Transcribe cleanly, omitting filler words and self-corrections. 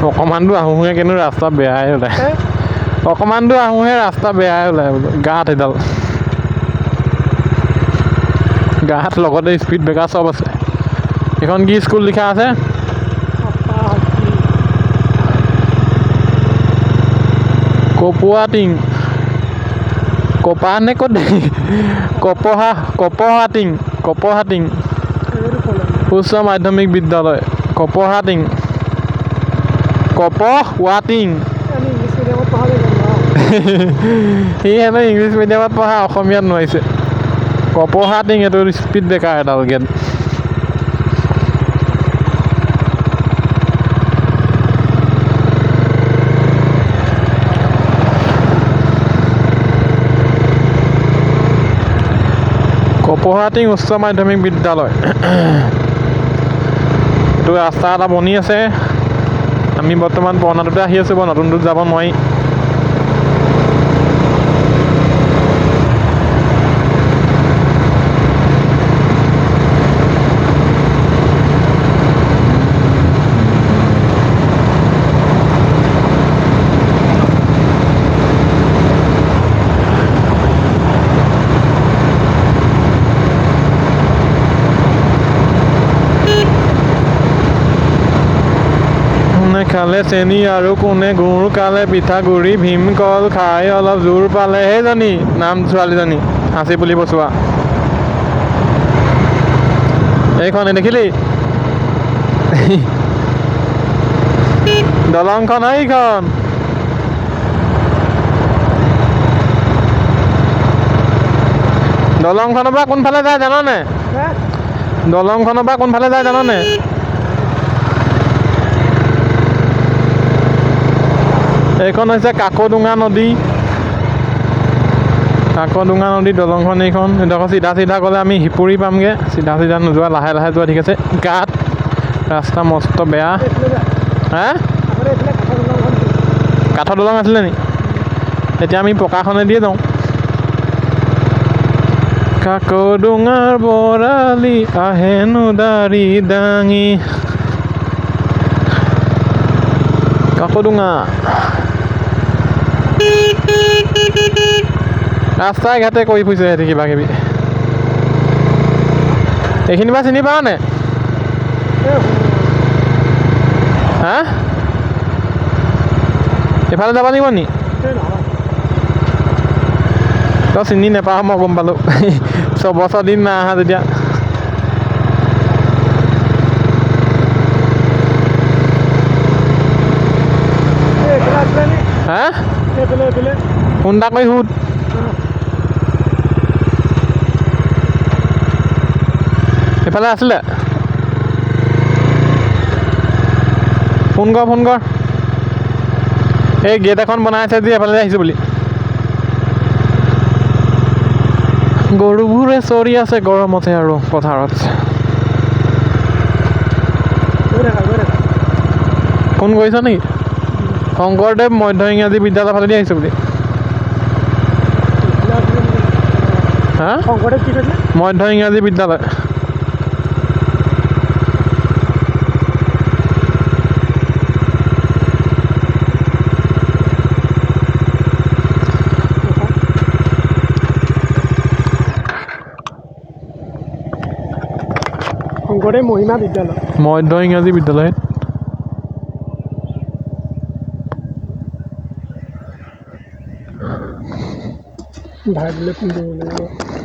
অকমান দূৰ আহোঁহে কিন্তু ৰাস্তা বেয়াই ওলায় অকমান দূৰ আহোঁহে ৰাস্তা বেয়াই ওলায় বোলো গাঁত এডাল গাঁত লগতে স্পীড ব্ৰেকাৰ চব আছে এইখন কি স্কুল লিখা আছে কপোৱা টিং কপা নে ক'ত কপহা টিং উচ্চ মাধ্যমিক বিদ্যালয় কপহা টিং কপহৱাটিং সি হেনো ইংলিছ মিডিয়ামত পঢ়া অসমীয়াত নোৱাৰিছে কপহা টিং এইটো স্পীড ব্ৰেকাৰ এডাল গেট কপহা টিং উচ্চ মাধ্যমিক বিদ্যালয় এইটো ৰাস্তা এটা বনি আছে আমি বৰ্তমান পুৰণাটোতে আহি আছোঁ বাৰু নতুনটোত যাব নোৱাৰি খালে চেনি আৰু কোনে গুৰ কালে পিঠাগুৰি ভীমকল খাই অলপ জোৰ পালে সেইজনী নাম ছোৱালীজনী হাঁচি পুলি বচোৱা এইখন দেখিলি দলংখন এইখন দলংখনৰ পৰা কোনফালে যায় জাননে দলংখনৰ পৰা কোনফালে যায় জাননে এইখন হৈছে কাকডোঙা নদী দলংখন এইখন এইডোখৰ চিধা গ'লে আমি হিপুৰি পামগৈ চিধা নোযোৱা লাহে লাহে যোৱা ঠিক আছে গাঁত ৰাস্তা মস্ত বেয়া হা কাঠৰ দলং আছিলে নি এতিয়া আমি পকাখনে দিয়ে যাওঁ কাকডোঙাৰ বৰালি আহেনো দাৰি দাঙি কাকডোঙা ৰাস্তাই ঘাটে কৰি ফুৰিছে সিহঁতে কিবা কিবি এইখিনি পৰা চিনি পাওঁ নে হা এইফালে যাব লাগিব নি তই চিনি নাপাওঁ মই গম পালোঁ ছবছৰ দিন নাই অহা যেতিয়া হা ফোন এটা কৰি সুধ এইফালে আছিলে ফোন কৰ এই গেট এখন বনাই আছে যে এফালে আহিছোঁ বুলি গৰুবোৰে চৰি আছে গৰমতে আৰু পথাৰত ফোন কৰিছ নেকি শংকৰদেৱ মধ্য ইংৰাজী বিদ্যালয়ৰ ফালেদি আহিছোঁ বুলি হা মধ্য ইংৰাজী বিদ্যালয় শংকৰদেৱ মহিমা বিদ্যালয় মধ্য ইংৰাজী বিদ্যালয় ভাই বোলে ফোন কৰিব লাগিব